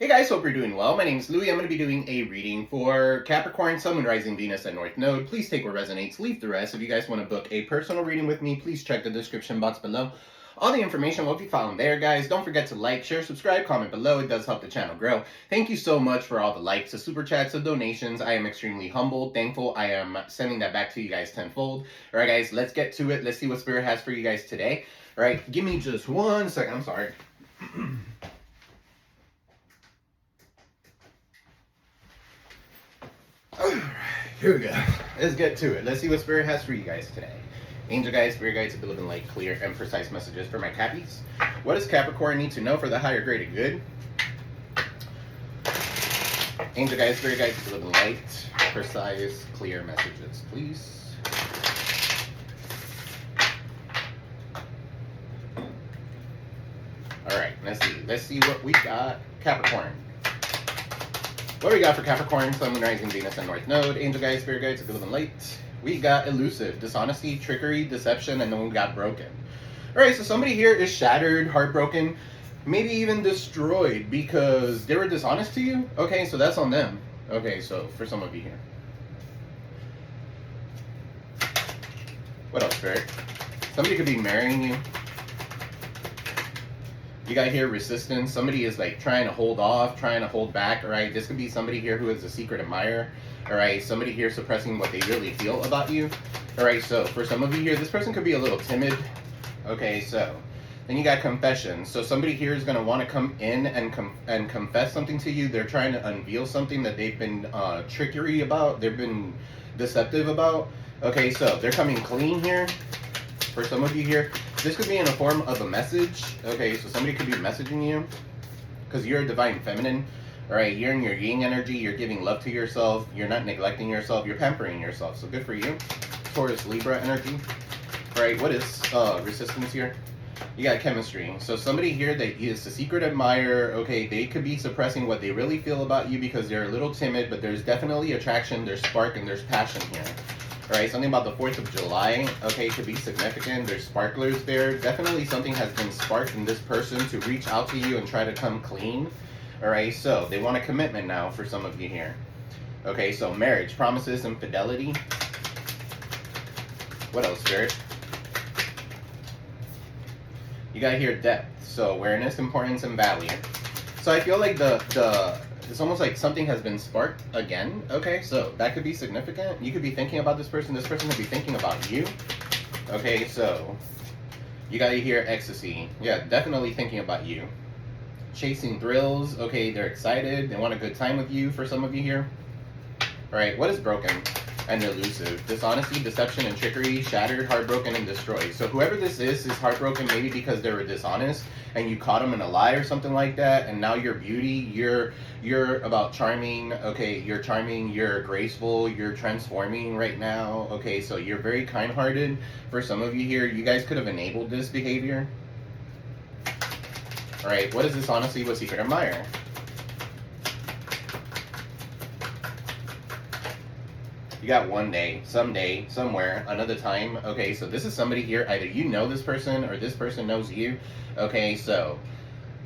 Hey guys, hope you're doing well. My name is Louie. I'm going to be doing a reading for Capricorn, Sun, Moon, Rising, Venus, and North Node. Please take what resonates, leave the rest. If you guys want to book a personal reading with me, please check the description box below. All the information will be found there, guys. Don't forget to like, share, subscribe, comment below. It does help the channel grow. Thank you so much for all the likes, the super chats, the donations. I am extremely humbled, thankful. I am sending that back to you guys tenfold. All right, guys, let's get to it. Let's see what Spirit has for you guys today. All right, give me just 1 second. I'm sorry. Alright, here we go. Let's get to it. Let's see what Spirit has for you guys today. Angel guides, Spirit guides, to live in light, clear, and precise messages for my Cappies. What does Capricorn need to know for the higher grade of good? Angel guides, Spirit guides, to live in light, precise, clear messages, please. Alright, let's see what we got. Capricorn. What do we got for Capricorn, Sun, Moon, Rising, Venus, and North Node? Angel guides, Spirit guides, to live in light. We got elusive, dishonesty, trickery, deception, and then we got broken. Alright, so somebody here is shattered, heartbroken, maybe even destroyed because they were dishonest to you. Okay, so that's on them. Okay, so for some of you here. What else, Spirit? Somebody could be marrying you. You got here resistance. Somebody is like trying to hold off, trying to hold back. All right, this could be somebody here who is a secret admirer. All right, somebody here suppressing what they really feel about you. All right, so for some of you here, this person could be a little timid. Okay, so then you got confession. So somebody here is going to want to come in and confess something to you. They're trying to unveil something that they've been trickery about. They've been deceptive about. Okay, so they're coming clean here. For some of you here, this could be in a form of a message. Okay, so somebody could be messaging you because you're a divine feminine. All right, you're in your yin energy. You're giving love to yourself. You're not neglecting yourself. You're pampering yourself. So good for you. Taurus, Libra energy. All right, what is resistance here? You got chemistry. So somebody here that is a secret admirer. Okay, they could be suppressing what they really feel about you because they're a little timid, but there's definitely attraction, there's spark, and there's passion here. Alright, something about the 4th of July, okay, could be significant. There's sparklers there. Definitely something has been sparked in this person to reach out to you and try to come clean. Alright, so they want a commitment now for some of you here. Okay, so marriage, promises, and fidelity. What else, Spirit? You got here depth, so awareness, importance, and value. So I feel like it's almost like something has been sparked again. Okay, so that could be significant. You could be thinking about this person could be thinking about you. Okay, so you got here ecstasy. Yeah, definitely thinking about you. Chasing thrills. Okay, they're excited. They want a good time with you for some of you here. All right, what is broken and elusive? Dishonesty, deception, and trickery. Shattered, heartbroken, and destroyed. So whoever this is heartbroken maybe because they were dishonest and you caught them in a lie or something like that, and now you're beauty, you're about charming. Okay, you're charming, you're graceful, you're transforming right now. Okay, so you're very kind-hearted. For some of you here, you guys could have enabled this behavior. All right, what is this honestly with secret admirer? You got one day, someday, somewhere, another time. Okay, so this is somebody here, either you know this person or this person knows you. Okay, so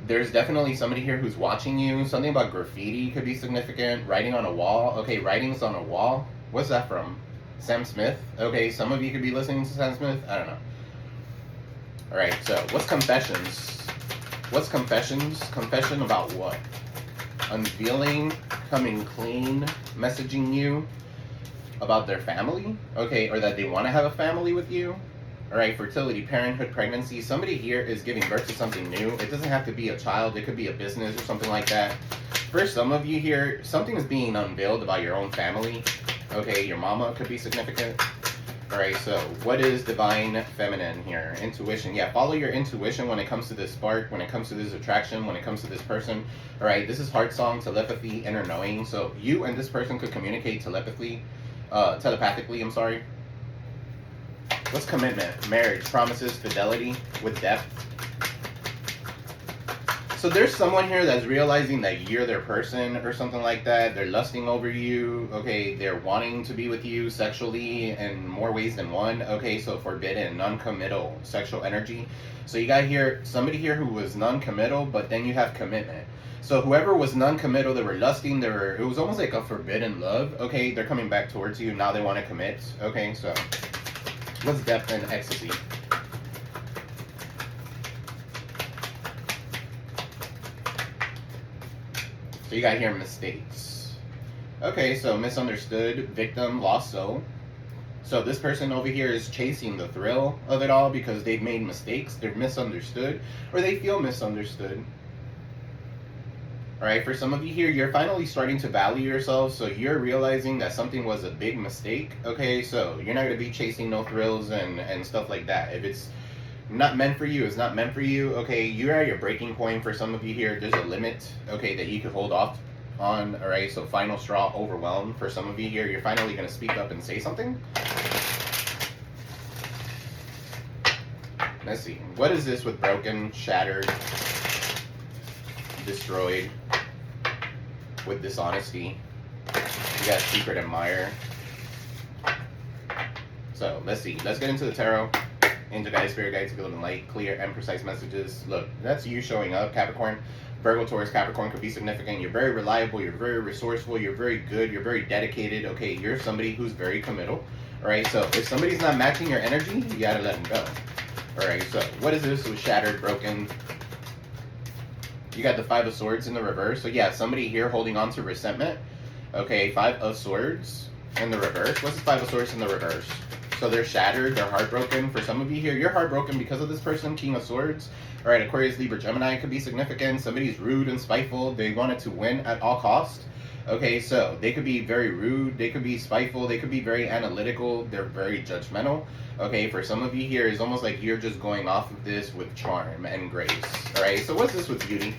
there's definitely somebody here who's watching you. Something about graffiti could be significant. Writing on a wall. Okay, writings on a wall. What's that from? Sam Smith? Okay, some of you could be listening to Sam Smith. I don't know. Alright, so what's confessions? What's confessions? Confession about what? Unveiling, coming clean, messaging you about their family, okay, or that they want to have a family with you. All right, fertility, parenthood, pregnancy. Somebody here is giving birth to something new. It doesn't have to be a child. It could be a business or something like that. For some of you here, something is being unveiled about your own family. Okay, your mama could be significant. All right, so what is divine feminine here? Intuition. Yeah, follow your intuition when it comes to this spark, when it comes to this attraction, when it comes to this person. All right, this is heart song, telepathy, inner knowing. So you and this person could communicate telepathically. I'm sorry. What's commitment? Marriage, promises, fidelity, with depth. So there's someone here that's realizing that you're their person or something like that. They're lusting over you. Okay, they're wanting to be with you sexually in more ways than one. Okay, so forbidden, non-committal sexual energy. So you got here somebody here who was non-committal, but then you have commitment. So whoever was non-committal, they were lusting, it was almost like a forbidden love, okay? They're coming back towards you, now they want to commit, okay? So, what's depth and ecstasy? So you got here mistakes. Okay, so misunderstood, victim, lost soul. So this person over here is chasing the thrill of it all because they've made mistakes, they're misunderstood, or they feel misunderstood. Alright, for some of you here, you're finally starting to value yourself, so you're realizing that something was a big mistake, okay? So you're not going to be chasing no thrills and stuff like that. If it's not meant for you, it's not meant for you, okay? You're at your breaking point. For some of you here, there's a limit, okay, that you could hold off on, alright? So final straw, overwhelmed. For some of you here, you're finally going to speak up and say something. Let's see. What is this with broken, shattered, destroyed, with dishonesty? You got secret admirer. So let's see. Let's get into the tarot. Angel guides, spirit guides, give them light, clear and precise messages. Look, that's you showing up, Capricorn. Virgo, Taurus, Capricorn could be significant. You're very reliable. You're very resourceful. You're very good. You're very dedicated. Okay, you're somebody who's very committal. All right. So if somebody's not matching your energy, you gotta let them go. All right. So what is this with shattered, broken? You got the Five of Swords in the reverse. So yeah, somebody here holding on to resentment. Okay, Five of Swords in the reverse. What's the Five of Swords in the reverse? So they're shattered, they're heartbroken. For some of you here, you're heartbroken because of this person, King of Swords. All right, Aquarius, Libra, Gemini could be significant. Somebody's rude and spiteful. They wanted to win at all costs. Okay, so they could be very rude, they could be spiteful, they could be very analytical, they're very judgmental. Okay, for some of you here, it's almost like you're just going off of this with charm and grace. All right, so what's this with beauty?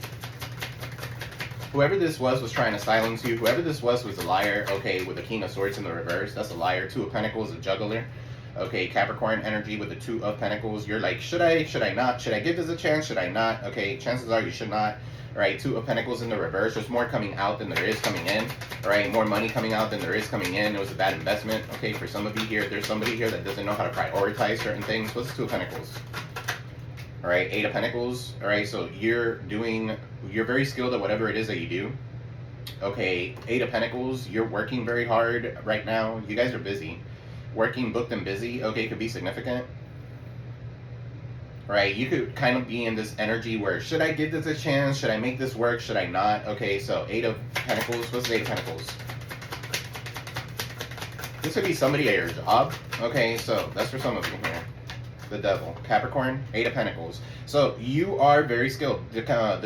Whoever this was trying to silence you. Whoever this was a liar. Okay, with the King of Swords in the reverse, that's a liar. Two of Pentacles, a juggler. Okay, Capricorn energy with the Two of Pentacles. You're like, should I not? Should I give this a chance? Should I not? Okay, chances are you should not. All right, Two of Pentacles in the reverse. There's more coming out than there is coming in. All right, more money coming out than there is coming in. It was a bad investment. Okay, for some of you here, there's somebody here that doesn't know how to prioritize certain things. What's Two of Pentacles? All right, Eight of Pentacles. All right, so you're very skilled at whatever it is that you do. Okay, Eight of Pentacles, you're working very hard right now. You guys are busy. Working, booked, and busy. Okay, could be significant. Right, you could kind of be in this energy where, should I give this a chance? Should I make this work? Should I not? Okay, so Eight of Pentacles. What's the Eight of Pentacles? This could be somebody at your job. Okay, so that's for some of you here. The Devil, Capricorn, Eight of Pentacles. So you are very skilled. The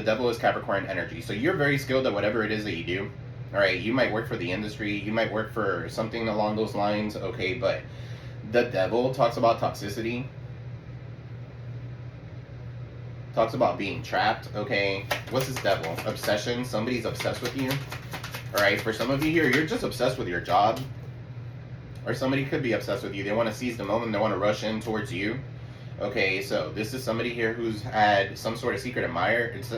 Devil is Capricorn energy. So you're very skilled at whatever it is that you do. All right, you might work for the industry. You might work for something along those lines. Okay, but the Devil talks about toxicity. Talks about being trapped. Okay, what's this Devil? Obsession. Somebody's obsessed with you. All right, for some of you here, you're just obsessed with your job. Or somebody could be obsessed with you. They want to seize the moment. They want to rush in towards you. Okay, so this is somebody here who's had some sort of secret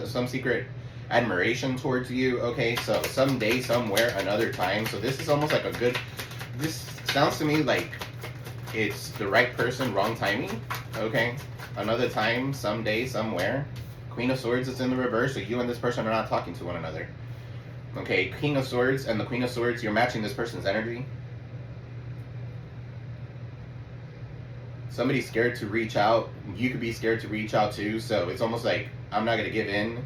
some secret admiration towards you. Okay, so someday, somewhere, another time. So this is almost like this sounds to me like it's the right person, wrong timing. Okay, another time, someday, somewhere. Queen of Swords is in the reverse, so you and this person are not talking to one another. Okay, King of Swords and the Queen of Swords, you're matching this person's energy. Somebody's scared to reach out. You could be scared to reach out too. So it's almost like, I'm not going to give in.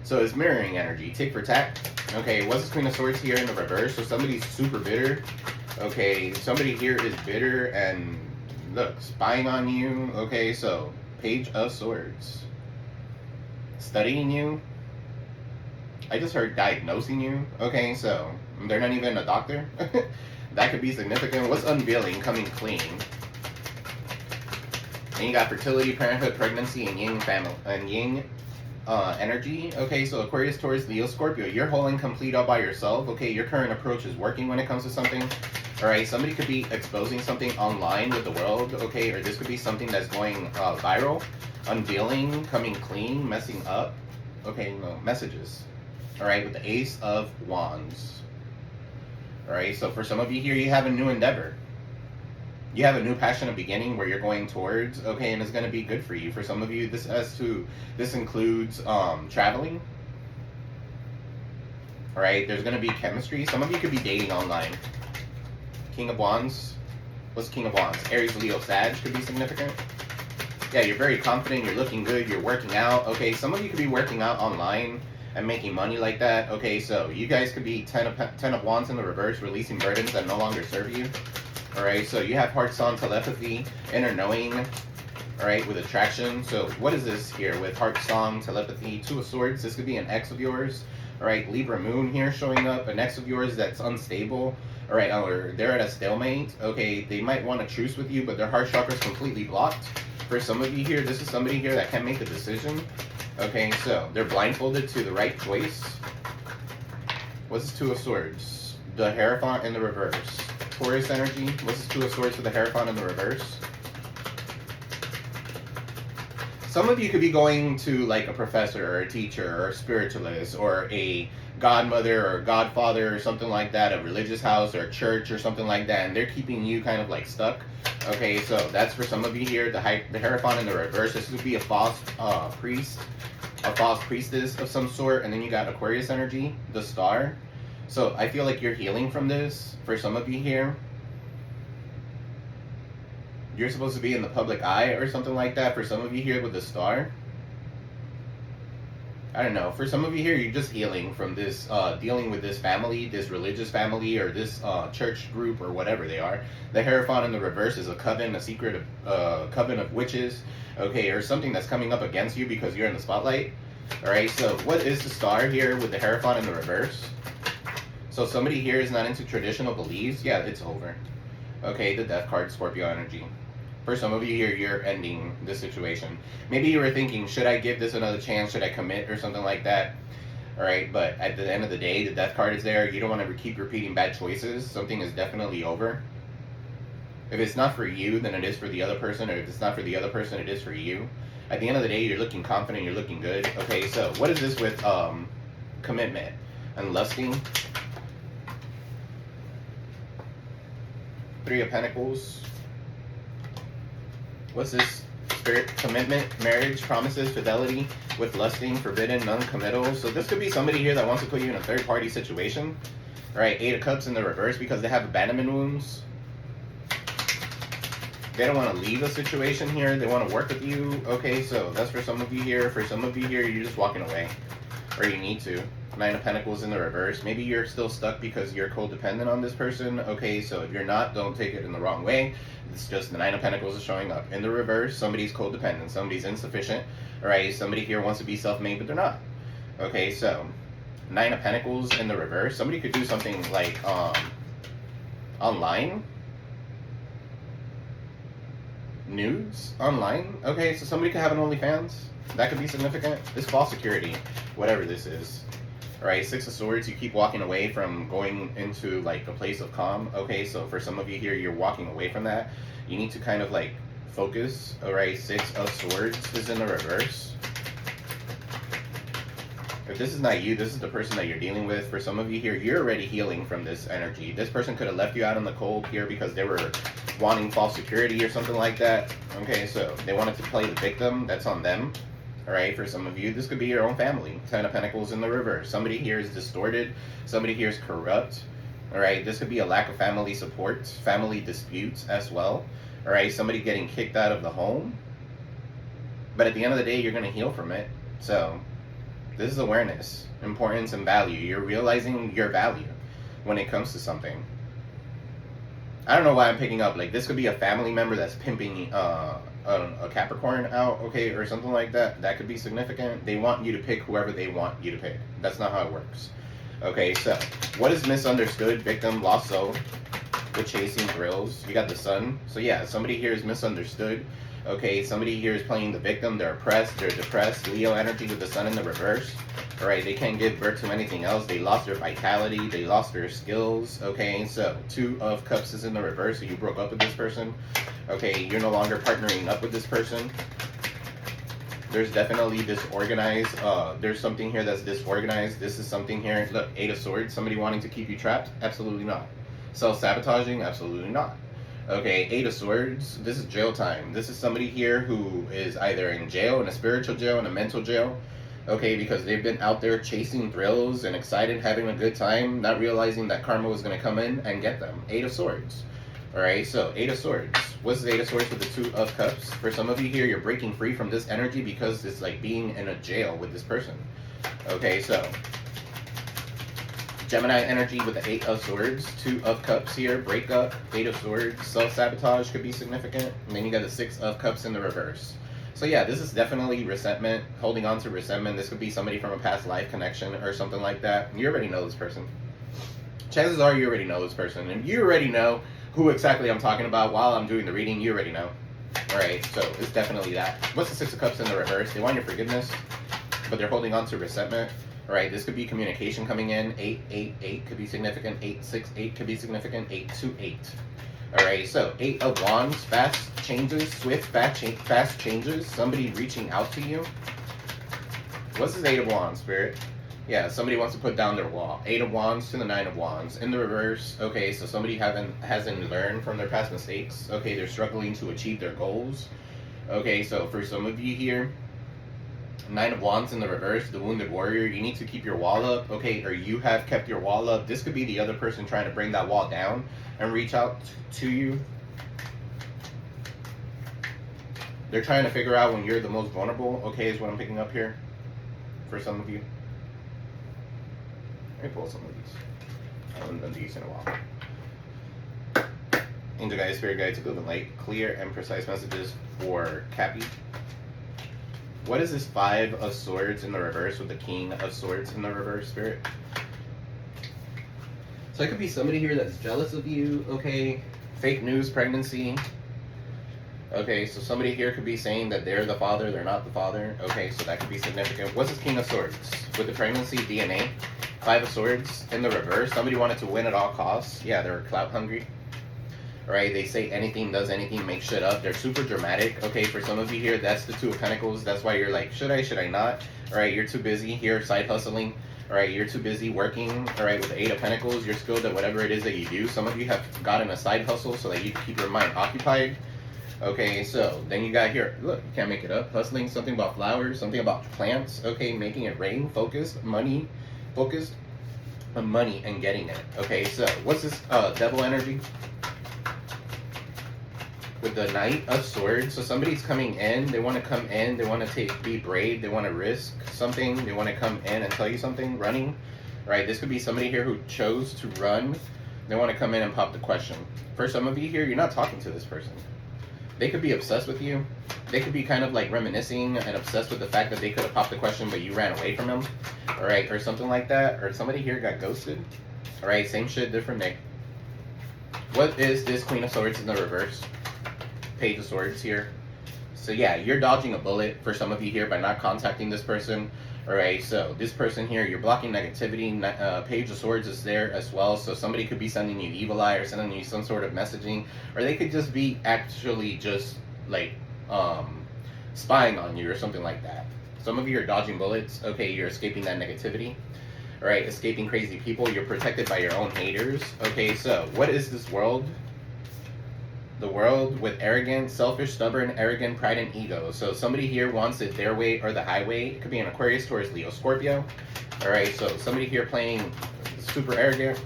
So it's mirroring energy. Tick for tack. Okay, what's this Queen of Swords here in the reverse? So somebody's super bitter. Okay, somebody here is bitter and look, spying on you. Okay, so Page of Swords. Studying you. I just heard diagnosing you. Okay, so they're not even a doctor. That could be significant. What's unveiling? Coming clean. And you got fertility, parenthood, pregnancy, and yin family and yin energy. Okay, so Aquarius, Taurus, Leo, Scorpio. You're whole and complete all by yourself. Okay, your current approach is working when it comes to something. All right, somebody could be exposing something online with the world. Okay, or this could be something that's going viral, unveiling, coming clean, messing up. Okay, no messages. All right, with the Ace of Wands. All right, so for some of you here, you have a new endeavor. You have a new passionate beginning where you're going towards, okay, and it's going to be good for you. For some of you, this includes traveling. All right, there's going to be chemistry. Some of you could be dating online. King of Wands. What's King of Wands? Aries, Leo, Sag could be significant. Yeah, you're very confident, you're looking good, you're working out. Okay, some of you could be working out online and making money like that. Okay, so you guys could be 10 of Wands in the reverse, releasing burdens that no longer serve you. Alright, so you have heart song, telepathy, inner knowing, alright, with attraction. So what is this here with heart song, telepathy, Two of Swords? This could be an ex of yours. Alright, Libra moon here showing up, an ex of yours that's unstable. Alright, or they're at a stalemate. Okay, they might want a truce with you, but their heart chakra is completely blocked. For some of you here, this is somebody here that can't make a decision. Okay, so they're blindfolded to the right choice. What's this Two of Swords? The Hierophant in the reverse. Taurus energy. What's this Two of Swords for the Hierophant in the reverse? Some of you could be going to like a professor or a teacher or a spiritualist or a godmother or godfather or something like that, a religious house or a church or something like that, and they're keeping you kind of like stuck. Okay, so that's for some of you here. The Hierophant in the reverse. This would be a false priest, a false priestess of some sort, and then you got Aquarius energy, the Star. So I feel like you're healing from this. For some of you here, you're supposed to be in the public eye or something like that. For some of you here with the Star, I don't know. For some of you here, you're just healing from this, dealing with this family, this religious family, or this church group, or whatever they are. The Hierophant in the reverse is a coven, a secret coven of witches, okay, or something that's coming up against you because you're in the spotlight. All right, so what is the Star here with the Hierophant in the reverse? So somebody here is not into traditional beliefs. Yeah, it's over. Okay, the Death card, Scorpio energy. For some of you here, you're ending this situation. Maybe you were thinking, should I give this another chance? Should I commit or something like that? All right, but at the end of the day, the Death card is there. You don't want to keep repeating bad choices. Something is definitely over. If it's not for you, then it is for the other person. Or if it's not for the other person, it is for you. At the end of the day, you're looking confident. You're looking good. Okay, so what is this with commitment and lusting? Three of Pentacles. What's this? Spirit, commitment, marriage, promises, fidelity, with lusting, forbidden, non-committal. So this could be somebody here that wants to put you in a third-party situation. Right, Eight of Cups in the reverse because they have abandonment wounds. They don't want to leave a situation here. They want to work with you. Okay, so that's for some of you here. For some of you here, you're just walking away. Or you need to. Nine of Pentacles in the reverse. Maybe you're still stuck because you're codependent on this person. Okay, so if you're not, don't take it in the wrong way. It's just the Nine of Pentacles is showing up. In the reverse, somebody's codependent. Somebody's insufficient. Alright, somebody here wants to be self-made, but they're not. Okay, so Nine of Pentacles in the reverse. Somebody could do something like online. Nudes online. Okay, so somebody could have an OnlyFans. That could be significant. It's false security, whatever this is. Alright, Six of Swords, you keep walking away from going into like a place of calm. Okay, so for some of you here, you're walking away from that. You need to kind of like focus. Alright, Six of Swords is in the reverse. If this is not you, this is the person that you're dealing with. For some of you here, you're already healing from this energy. This person could have left you out in the cold here because they were wanting false security or something like that. Okay, so they wanted to play the victim. That's on them. Alright, for some of you, this could be your own family. Ten of Pentacles in the reverse. Somebody here is distorted. Somebody here is corrupt. Alright, this could be a lack of family support, family disputes as well. Alright, somebody getting kicked out of the home. But at the end of the day, you're going to heal from it. So, this is awareness, importance, and value. You're realizing your value when it comes to something. I don't know why I'm picking up, like, this could be a family member that's pimping a Capricorn out, okay, or something like that. That could be significant. They want you to pick whoever they want you to pick. That's not how it works. Okay, so what is misunderstood, victim, lost soul, with chasing thrills? You got the Sun. So yeah, somebody here is misunderstood. Okay, somebody here is playing the victim. They're oppressed, they're depressed. Leo energy with the Sun in the reverse. Alright, they can't give birth to anything else. They lost their vitality, they lost their skills. Okay, so Two of Cups is in the reverse, so you broke up with this person. Okay, you're no longer partnering up with this person. There's definitely disorganized, there's something here that's disorganized. This is something here, look, Eight of Swords, somebody wanting to keep you trapped? Absolutely not. Self-sabotaging? Absolutely not. Okay, Eight of Swords, this is jail time. This is somebody here who is either in jail, in a spiritual jail, in a mental jail. Okay, because they've been out there chasing thrills and excited, having a good time, not realizing that karma was going to come in and get them. 8 of Swords. Alright, so 8 of Swords. What's the 8 of Swords with the 2 of Cups? For some of you here, you're breaking free from this energy because it's like being in a jail with this person. Okay, so Gemini energy with the 8 of Swords, 2 of Cups here, breakup, 8 of Swords, self-sabotage could be significant, and then you got the 6 of Cups in the reverse. So yeah, this is definitely resentment, holding on to resentment. This could be somebody from a past life connection or something like that. You already know this person. Chances are you already know this person, and you already know who exactly I'm talking about while I'm doing the reading. You already know. Alright, so it's definitely that. What's the 6 of Cups in the reverse? They want your forgiveness, but they're holding on to resentment. Alright, this could be communication coming in. 8 could be significant. 8 could be significant. 8. Alright, so 8 of Wands, fast changes, swift, fast changes. Somebody reaching out to you. What's this 8 of Wands, Spirit? Yeah, somebody wants to put down their wall. 8 of Wands to the 9 of Wands. In the reverse, okay, so somebody hasn't learned from their past mistakes. Okay, they're struggling to achieve their goals. Okay, so for some of you here, 9 of Wands in the reverse, the Wounded Warrior, you need to keep your wall up, okay, or you have kept your wall up. This could be the other person trying to bring that wall down and reach out to you. They're trying to figure out when you're the most vulnerable, okay, is what I'm picking up here for some of you. Let me pull some of these. I haven't done these in a while. Angel guides, spirit guides, good and light, clear and precise messages for Cappy. What is this 5 of Swords in the reverse with the King of Swords in the reverse, Spirit? So it could be somebody here that's jealous of you, okay? Fake news pregnancy. Okay, so somebody here could be saying that they're the father, they're not the father. Okay, so that could be significant. What's this King of Swords? With the pregnancy, DNA. 5 of Swords in the reverse. Somebody wanted to win at all costs. Yeah, they're clout hungry. Right, they say anything, does anything, make shit up. They're super dramatic. Okay, for some of you here, that's the 2 of Pentacles. That's why you're like, should I not? All right, you're too busy here side hustling. All right, you're too busy working. All right, with the 8 of Pentacles, you're skilled at whatever it is that you do. Some of you have gotten a side hustle so that you can keep your mind occupied. Okay, so then you got here, look, you can't make it up. Hustling, something about flowers, something about plants. Okay, making it rain, focused on money and getting it. Okay, so what's this devil energy? With the Knight of Swords, so somebody's coming in, they want to come in, they want to be brave, they want to risk something, they want to come in and tell you something, running, right? This could be somebody here who chose to run, they want to come in and pop the question. For some of you here, you're not talking to this person. They could be obsessed with you, they could be kind of like reminiscing and obsessed with the fact that they could have popped the question but you ran away from them, all right, or something like that, or somebody here got ghosted, all right, same shit, different day. What is this Queen of Swords in the reverse? Page of Swords here. So yeah, you're dodging a bullet for some of you here by not contacting this person. Alright, so this person here, you're blocking negativity. Page of Swords is there as well, so somebody could be sending you evil eye or sending you some sort of messaging, or they could just be actually just like spying on you or something like that. Some of you are dodging bullets. Okay, you're escaping that negativity. Alright, escaping crazy people. You're protected by your own haters. Okay, so what is this world? The world with arrogant, selfish, stubborn, arrogant, pride, and ego. So somebody here wants it their way or the highway. It could be an Aquarius, Taurus, Leo, Scorpio. Alright, so somebody here playing super arrogant.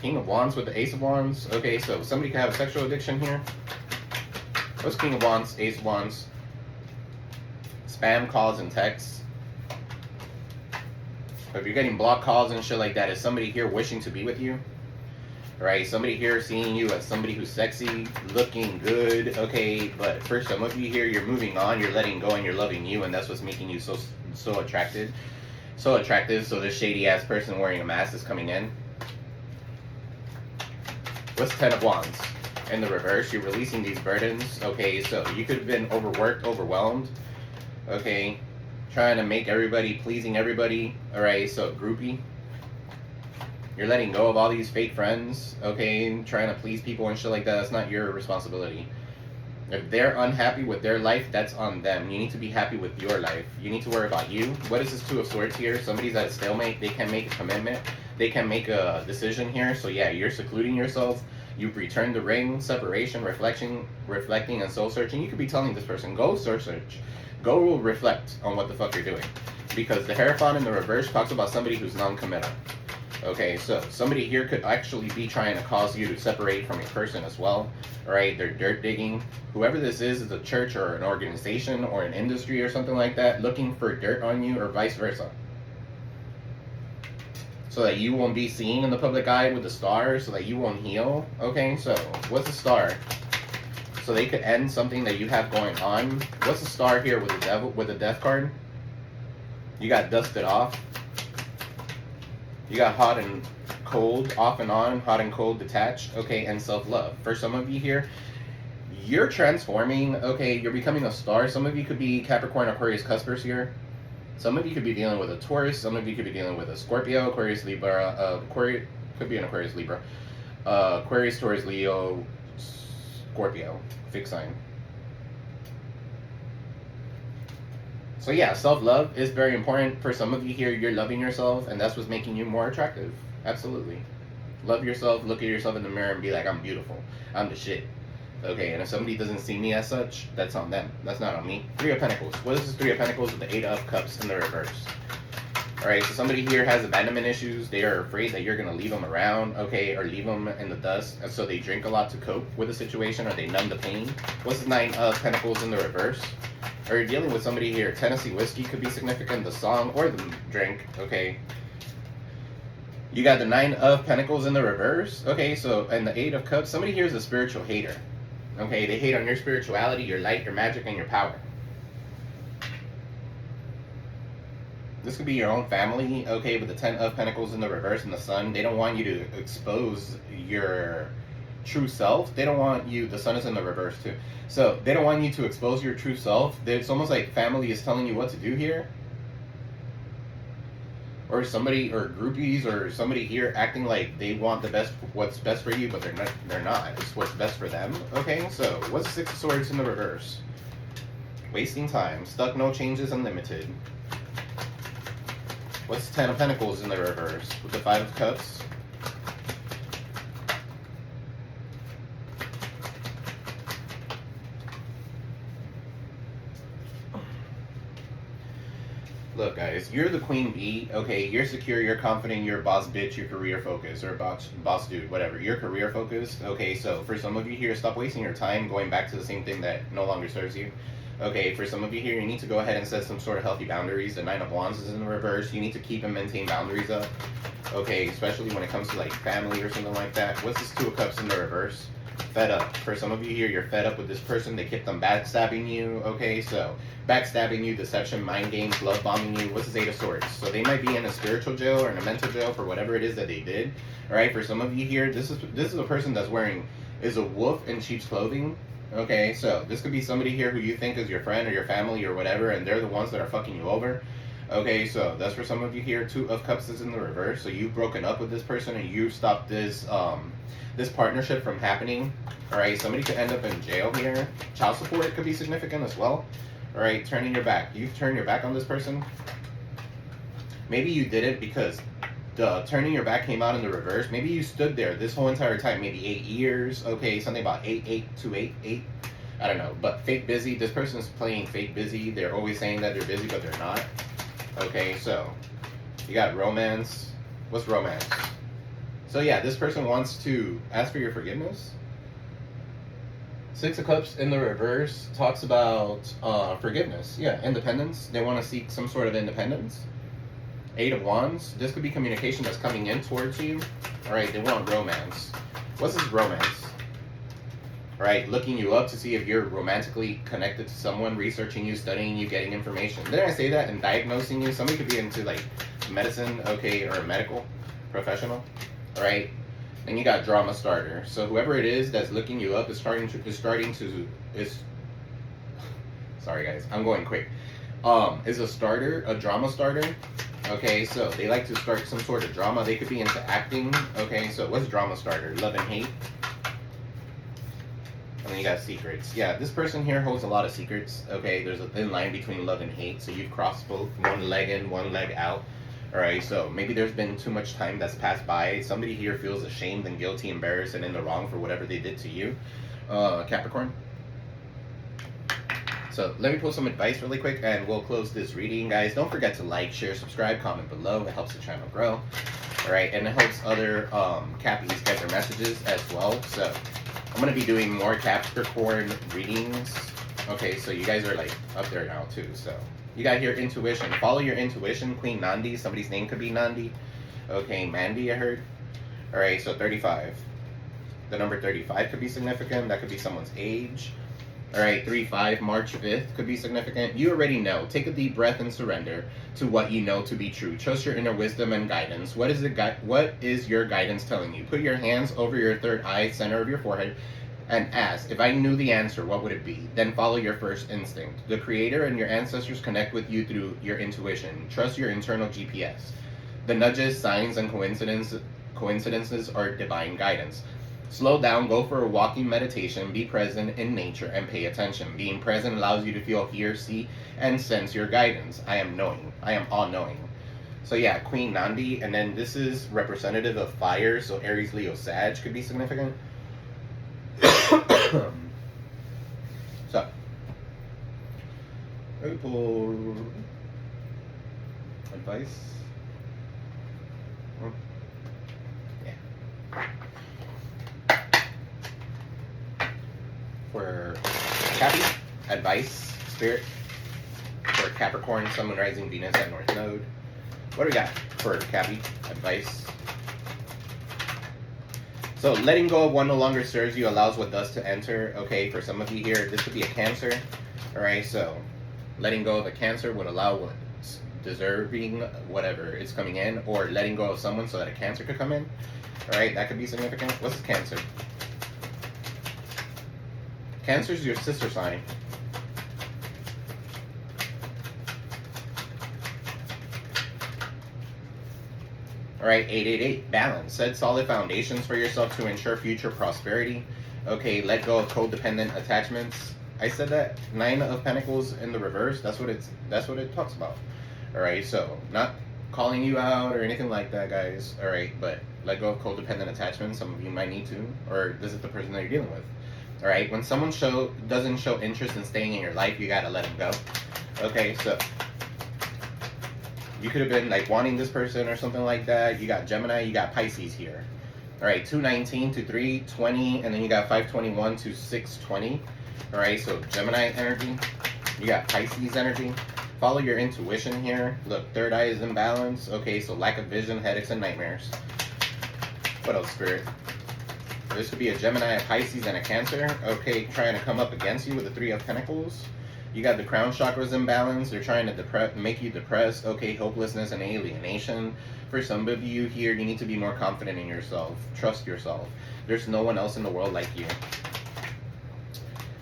King of Wands with the Ace of Wands. Okay, so somebody could have a sexual addiction here. What's King of Wands, Ace of Wands? Spam calls and texts. If you're getting blocked calls and shit like that, is somebody here wishing to be with you? Right, somebody here seeing you as somebody who's sexy, looking good, okay, but for some of you here, you're moving on, you're letting go, and you're loving you, and that's what's making you so attractive. So this shady ass person wearing a mask is coming in. What's 10 of Wands? In the reverse, you're releasing these burdens, okay, so you could have been overworked, overwhelmed, okay, trying to make everybody, pleasing everybody, alright, so groupie. You're letting go of all these fake friends, okay, trying to please people and shit like that. That's not your responsibility. If they're unhappy with their life, that's on them. You need to be happy with your life. You need to worry about you. What is this 2 of Swords here? Somebody's at a stalemate. They can't make a commitment. They can't make a decision here. So yeah, you're secluding yourself. You've returned the ring, separation, reflecting, and soul searching. You could be telling this person, go soul search. go reflect on what the fuck you're doing. Because the Hierophant in the reverse talks about somebody who's non-committal. Okay, so somebody here could actually be trying to cause you to separate from your person as well. Alright, they're dirt digging. Whoever this is a church or an organization or an industry or something like that, looking for dirt on you or vice versa. So that you won't be seen in the public eye with the star, so that you won't heal. Okay, so what's a star? So they could end something that you have going on. What's a star here with the devil, with the death card? You got dusted off. You got hot and cold, off and on, hot and cold, detached, okay, and self-love. For some of you here, you're transforming, okay, you're becoming a star. Some of you could be Capricorn, Aquarius, Cuspers here. Some of you could be dealing with a Taurus. Some of you could be dealing with a Scorpio, Aquarius, Libra, Aquarius, could be an Aquarius, Libra. Aquarius, Taurus, Leo, Scorpio, fixed sign. So yeah, self-love is very important. For some of you here, you're loving yourself, and that's what's making you more attractive. Absolutely. Love yourself, look at yourself in the mirror and be like, I'm beautiful. I'm the shit. Okay, and if somebody doesn't see me as such, that's on them. That's not on me. Three of Pentacles. What is this Three of Pentacles with the Eight of Cups in the reverse? Alright, so somebody here has abandonment issues. They are afraid that you're going to leave them around, okay, or leave them in the dust. And so they drink a lot to cope with the situation, or they numb the pain. What's the Nine of Pentacles in the reverse? Or you're dealing with somebody here. Tennessee whiskey could be significant, the song or the drink, okay. You got the Nine of Pentacles in the reverse, okay, so, and the Eight of Cups. Somebody here is a spiritual hater, okay. They hate on your spirituality, your light, your magic, and your power. This could be your own family, okay, with the Ten of Pentacles in the reverse and the Sun. They don't want you to expose your true self. They don't want you, the Sun is in the reverse too. So they don't want you to expose your true self. It's almost like family is telling you what to do here. Or somebody, or groupies, or somebody here acting like they want the best, what's best for you, but they're not. It's what's best for them, okay? So what's Six of Swords in the reverse? Wasting time. Stuck, no changes, unlimited. What's Ten of Pentacles in the reverse? With the Five of Cups. Look, guys, you're the queen bee, okay? You're secure, you're confident, you're a boss bitch, you're career focused, or boss dude, whatever. You're career focused, okay? So for some of you here, stop wasting your time going back to the same thing that no longer serves you. Okay, for some of you here, you need to go ahead and set some sort of healthy boundaries. The Nine of Wands is in the reverse. You need to keep and maintain boundaries up. Okay, especially when it comes to like family or something like that. What's this Two of Cups in the reverse? Fed up. For some of you here, you're fed up with this person. They kept on backstabbing you. Okay, so backstabbing you, deception, mind games, love bombing you. What's this Eight of Swords? So they might be in a spiritual jail or in a mental jail for whatever it is that they did. All right, for some of you here, this is a person that's is a wolf in sheep's clothing. Okay, so this could be somebody here who you think is your friend or your family or whatever, and they're the ones that are fucking you over. Okay, so that's for some of you here. Two of Cups is in the reverse. So you've broken up with this person and you stopped this this partnership from happening. All right, somebody could end up in jail here. Child support could be significant as well. All right, turning your back. You've turned your back on this person. Maybe you did it because the turning your back came out in the reverse. Maybe you stood there this whole entire time, maybe 8 years. Okay, something about 8. I don't know, but fake busy. This person is playing fake busy. They're always saying that they're busy, but they're not. Okay, so you got romance. What's romance? So yeah, this person wants to ask for your forgiveness. Six of Cups in the reverse talks about forgiveness. Yeah, independence. They want to seek some sort of independence. Eight of Wands. This could be communication that's coming in towards you. All right, they want romance. What's this romance? All right, looking you up to see if you're romantically connected to someone, researching you, studying you, getting information. Didn't I say that? And diagnosing you. Somebody could be into like medicine, okay, or a medical professional. All right. And you got drama starter. So whoever it is that's looking you up is sorry guys, I'm going quick. Is a starter, a drama starter. Okay, so they like to start some sort of drama. They could be into acting. Okay, so what's drama starter? Love and hate. And then you got secrets. Yeah, this person here holds a lot of secrets. Okay, there's a thin line between love and hate. So you've crossed both, one leg in, one leg out. Alright, so maybe there's been too much time that's passed by. Somebody here feels ashamed and guilty, embarrassed, and in the wrong for whatever they did to you. Capricorn. So let me pull some advice really quick and we'll close this reading, guys. Don't forget to like, share, subscribe, comment below. It helps the channel grow. All right, and it helps other Cappies get their messages as well. So I'm going to be doing more Capricorn readings. Okay, so you guys are like up there now too. So you got here intuition. Follow your intuition. Queen Nandi. Somebody's name could be Nandi. Okay, Mandy, I heard. All right, so 35. The number 35 could be significant. That could be someone's age. All right, 3-5, March 5th could be significant. You already know. Take a deep breath and surrender to what you know to be true. Trust your inner wisdom and guidance. What is your guidance telling you? Put your hands over your third eye, center of your forehead, and ask, if I knew the answer, what would it be? Then follow your first instinct. The Creator and your ancestors connect with you through your intuition. Trust your internal GPS. The nudges, signs, and coincidences are divine guidance. Slow down, go for a walking meditation, be present in nature, and pay attention. Being present allows you to feel, hear, see, and sense your guidance. I am knowing. I am all-knowing. So yeah, Queen Nandi, and then this is representative of fire, so Aries, Leo, Sag could be significant. So, let me pull advice. Yeah. For Cappy, advice, spirit. For Capricorn, Sun, Moon, Rising, Venus at North Node. What do we got for Cappy, advice? So letting go of what no longer serves you allows what does to enter. Okay, for some of you here, this could be a Cancer. All right, so letting go of a Cancer would allow what's deserving, whatever is coming in, or letting go of someone so that a Cancer could come in. All right, that could be significant. What's Cancer? Cancer is your sister sign. All right, 888, balance. Set solid foundations for yourself to ensure future prosperity. Okay, let go of codependent attachments. I said that. 9 of Pentacles in the reverse. That's what it talks about. All right, so not calling you out or anything like that, guys. All right, but let go of codependent attachments. Some of you might need to, or this is the person that you're dealing with. All right, when someone doesn't show interest in staying in your life, you gotta let them go. Okay, so you could have been like wanting this person or something like that. You got Gemini, you got Pisces here. All right, 219 to 320, and then you got 521 to 620. All right, so Gemini energy. You got Pisces energy. Follow your intuition here. Look, third eye is imbalance. Okay, so lack of vision, headaches, and nightmares. What else, Spirit? This could be a Gemini, a Pisces, and a Cancer. Okay, trying to come up against you with the 3 of Pentacles. You got the crown chakras imbalance. They're trying to make you depressed. Okay, hopelessness and alienation. For some of you here, you need to be more confident in yourself. Trust yourself. There's no one else in the world like you.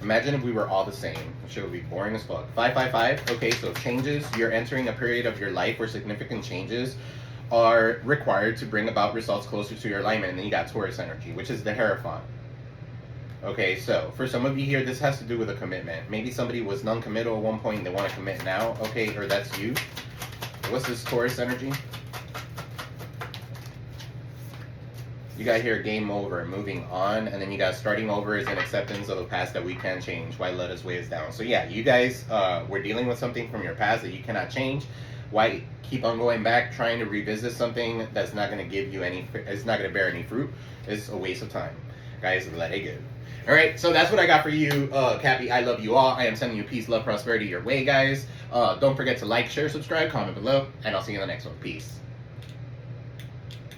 Imagine if we were all the same. It would be boring as fuck. 555. Okay, so changes. You're entering a period of your life where significant changes are required to bring about results closer to your alignment. And then you got Taurus energy, which is the Hierophant. Okay, so for some of you here, this has to do with a commitment. Maybe somebody was non-committal at one point and they want to commit now. Okay, or that's you. What's this Taurus energy? You got here game over, moving on, and then you got starting over is an acceptance of a past that we can change. Why let us weigh us down? So yeah, you guys were dealing with something from your past that you cannot change. Why keep on going back, trying to revisit something that's not going to give you any, it's not going to bear any fruit? It's a waste of time. Guys, let it go. All right, so that's what I got for you, Cappy. I love you all. I am sending you peace, love, prosperity your way, guys. Don't forget to like, share, subscribe, comment below, and I'll see you in the next one. Peace.